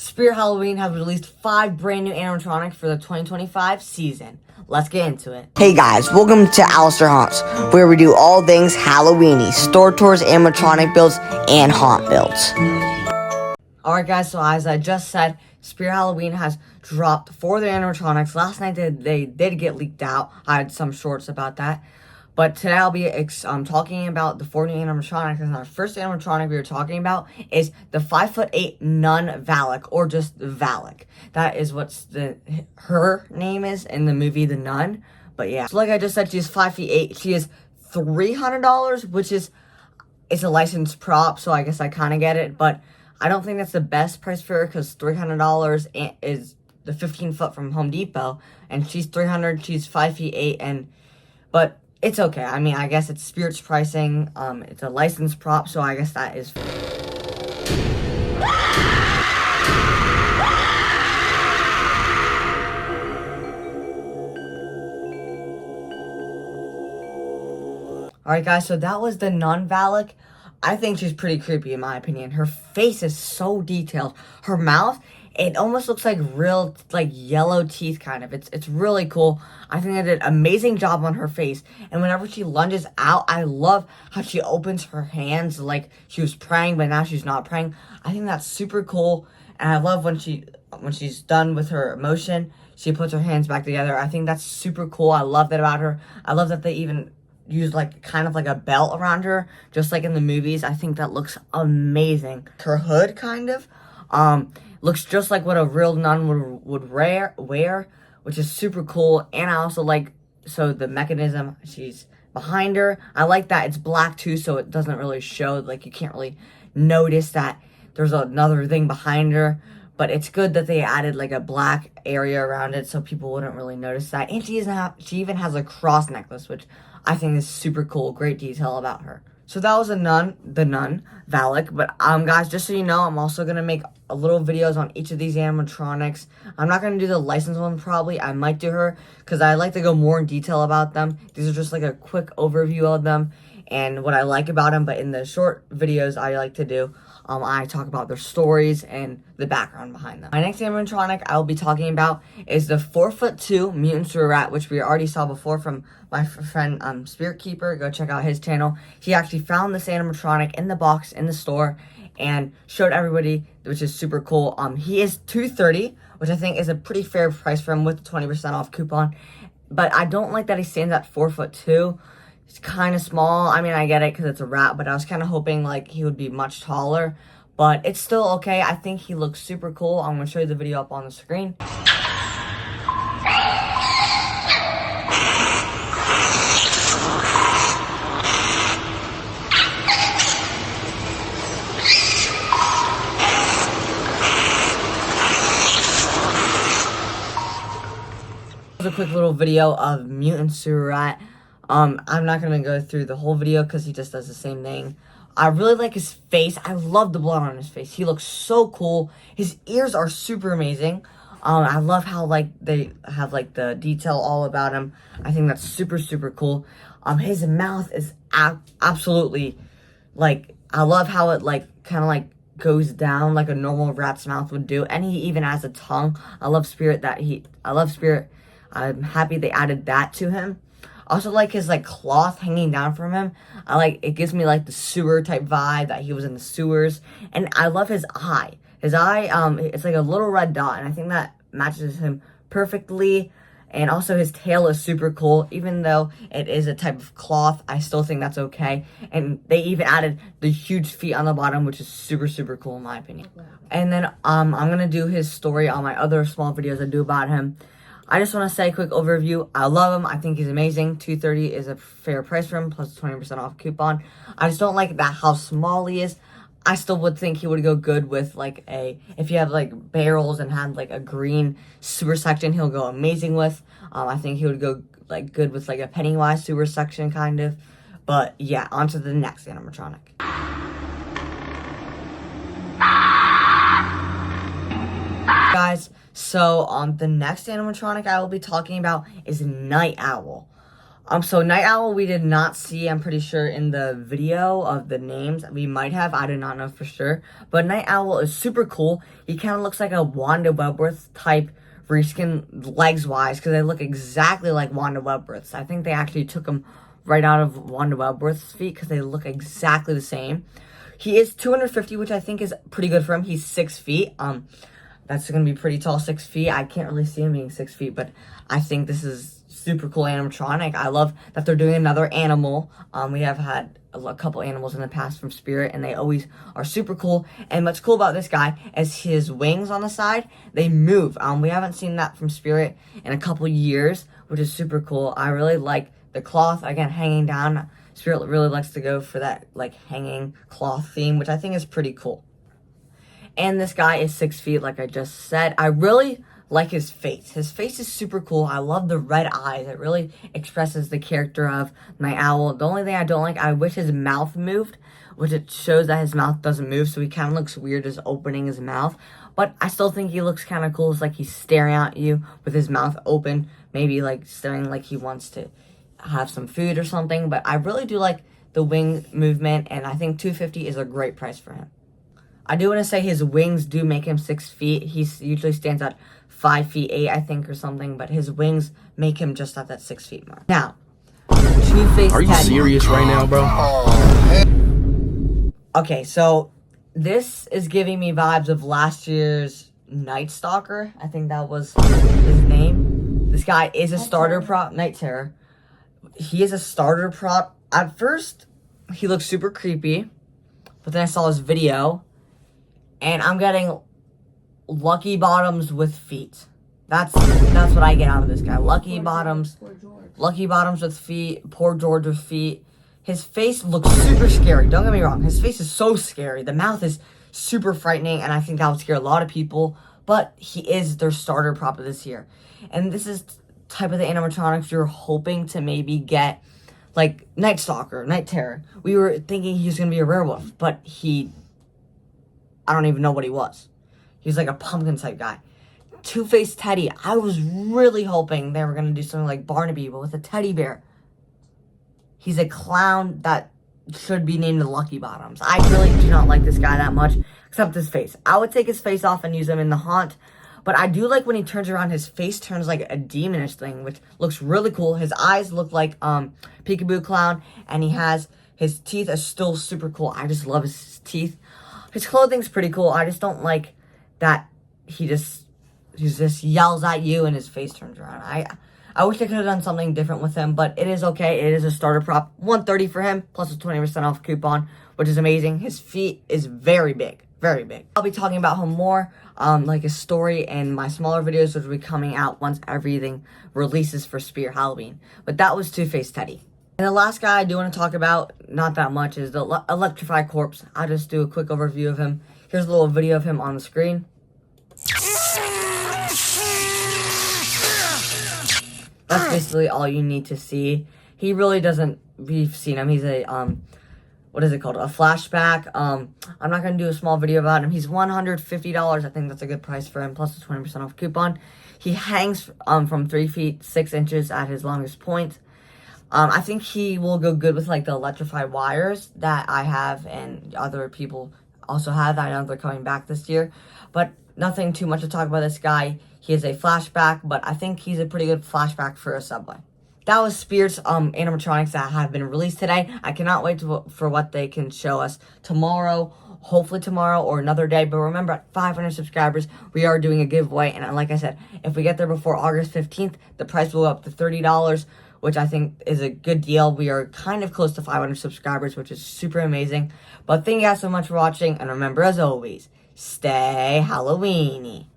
Spirit Halloween has released 5 brand new animatronics for the 2025 season. Let's get into it. Hey guys, welcome to Alistair Haunts, where we do all things Halloweeny, store tours, animatronic builds, and haunt builds. Alright guys, so as I just said, Spirit Halloween has dropped 4 of their animatronics. Last night they did get leaked out. I had some shorts about that. But today I'll be talking about the 4 new animatronics. And our first animatronic we were talking about is the 5'8" Nun Valak, or just Valak. That is what her name is in the movie The Nun. But yeah, so like I just said, she is 5'8". She is $300, which is it's a licensed prop, so I guess I kind of get it. But I don't think that's the best price for her, because $300 is the 15 foot from Home Depot, and she's $300. She's 5'8", but it's okay. I mean, I guess it's Spirit's pricing. It's a licensed prop, so I guess that is. Alright guys, so that was the Nun Valak. I think she's pretty creepy in my opinion. Her face is so detailed. Her mouth, it almost looks like real, like yellow teeth kind of. It's really cool. I think they did an amazing job on her face. And whenever she lunges out, I love how she opens her hands like she was praying, but now she's not praying. I think that's super cool. And I love when she's done with her emotion, she puts her hands back together. I think that's super cool. I love that about her. I love that they even use like kind of like a belt around her, just like in the movies. I think that looks amazing. Her hood kind of looks just like what a real nun would wear, which is super cool. And I also like, so the mechanism, she's behind her, I like that it's black too, so it doesn't really show, like you can't really notice that there's another thing behind her. But it's good that they added like a black area around it so people wouldn't really notice that. And she even has a cross necklace, which I think is super cool. Great detail about her. So that was the Nun Valak. But guys, just so you know, I'm also gonna make a little videos on each of these animatronics. I'm not gonna do the licensed one probably. I might do her because I like to go more in detail about them. These are just like a quick overview of them and what I like about them. But in the short videos I like to do, I talk about their stories and the background behind them. My next animatronic I will be talking about is the 4'2" Mutant Sewer Rat, which we already saw before from my friend Spirit Keeper. Go check out his channel. He actually found this animatronic in the box in the store and showed everybody, which is super cool. He is $230, which I think is a pretty fair price for him with the 20% off coupon. But I don't like that he stands at 4'2". It's kind of small. I mean, I get it because it's a rat, but I was kind of hoping like he would be much taller. But it's still okay. I think he looks super cool. I'm going to show you the video up on the screen. A quick little video of Mutant Sewer Rat. I'm not gonna go through the whole video because he just does the same thing. I really like his face. I love the blood on his face. He looks so cool. His ears are super amazing. I love how like they have like the detail all about him. I think that's super cool. His mouth is absolutely like, I love how it like kind of like goes down like a normal rat's mouth would do, and he even has a tongue. I love Spirit. I'm happy they added that to him. Also like his like cloth hanging down from him. It gives me like the sewer type vibe that he was in the sewers. And I love his eye. His eye, it's like a little red dot, and I think that matches him perfectly. And also his tail is super cool. Even though it is a type of cloth, I still think that's okay. And they even added the huge feet on the bottom, which is super cool in my opinion. And then I'm gonna do his story on my other small videos I do about him. I just want to say a quick overview. I love him. I think he's amazing. $230 is a fair price for him, plus 20% off coupon. I just don't like that how small he is. I still would think he would go good with like if you have like barrels and had like a green sewer section, he'll go amazing with. I think he would go like good with like a Pennywise sewer section kind of. But yeah, on to the next animatronic. Guys, so the next animatronic I will be talking about is Night Owl. So Night Owl we did not see, I'm pretty sure, in the video of the names. We might have, I do not know for sure. But Night Owl is super cool. He kind of looks like a Wanda Webworth type reskin legs-wise, because they look exactly like Wanda Webworth's. I think they actually took him right out of Wanda Webworth's feet, because they look exactly the same. He is 250, which I think is pretty good for him. He's 6 feet. That's going to be pretty tall, 6 feet. I can't really see him being 6 feet, but I think this is super cool animatronic. I love that they're doing another animal. We have had a couple animals in the past from Spirit, and they always are super cool. And what's cool about this guy is his wings on the side, they move. We haven't seen that from Spirit in a couple years, which is super cool. I really like the cloth, again, hanging down. Spirit really likes to go for that, like, hanging cloth theme, which I think is pretty cool. And this guy is 6 feet, like I just said. I really like his face. His face is super cool. I love the red eyes. It really expresses the character of Night Owl. The only thing I don't like, I wish his mouth moved, which it shows that his mouth doesn't move, so he kind of looks weird just opening his mouth. But I still think he looks kind of cool. It's like he's staring at you with his mouth open, maybe like staring like he wants to have some food or something. But I really do like the wing movement, and I think $250 is a great price for him. I do want to say his wings do make him 6 feet. He usually stands at 5 feet 8, I think, or something. But his wings make him just at that 6 feet mark. Now, Two-Face Are you Teddy. serious right now, bro? Okay, so this is giving me vibes of last year's Night Stalker. I think that was his name. This guy is a starter prop. Night Terror. He is a starter prop. At first, he looks super creepy. But then I saw his video. And I'm getting Lucky Bottoms with feet. That's what I get out of this guy. Lucky Bottoms. Lucky Bottoms with feet. Poor George with feet. His face looks super scary. Don't get me wrong. His face is so scary. The mouth is super frightening. And I think that would scare a lot of people. But he is their starter prop of this year. And this is type of the animatronics you're hoping to maybe get. Like Night Stalker, Night Terror. We were thinking he was going to be a werewolf. But I don't even know what he was. He was like a pumpkin type guy. Two-Face Teddy. I was really hoping they were going to do something like Barnaby, but with a teddy bear. He's a clown that should be named the Lucky Bottoms. I really do not like this guy that much, except his face. I would take his face off and use him in the haunt. But I do like when he turns around, his face turns like a demonish thing, which looks really cool. His eyes look like Peekaboo Clown, and his teeth are still super cool. I just love his teeth. His clothing's pretty cool. I just don't like that he just yells at you and his face turns around. I wish I could have done something different with him, but it is okay. It is a starter prop. $130 for him, plus a 20% off coupon, which is amazing. His feet is very big. Very big. I'll be talking about him more, like his story in my smaller videos, which will be coming out once everything releases for Spear Halloween. But that was Two-Face Teddy. And the last guy I do want to talk about, not that much, is the Electrified Corpse. I'll just do a quick overview of him. Here's a little video of him on the screen. That's basically all you need to see. He really doesn't, we've seen him. He's a, what is it called? A flashback. I'm not going to do a small video about him. He's $150. I think that's a good price for him, plus a 20% off coupon. He hangs from 3 feet 6 inches at his longest point. I think he will go good with like the electrified wires that I have and other people also have. I know they're coming back this year, but nothing too much to talk about this guy. He is a flashback, but I think he's a pretty good flashback for a subway. That was Spear's animatronics that have been released today. I cannot wait for what they can show us tomorrow, hopefully tomorrow or another day. But remember, at 500 subscribers, we are doing a giveaway. And like I said, if we get there before August 15th, the price will go up to $30, which I think is a good deal. We are kind of close to 500 subscribers, which is super amazing. But thank you guys so much for watching. And remember, as always, stay Halloweeny.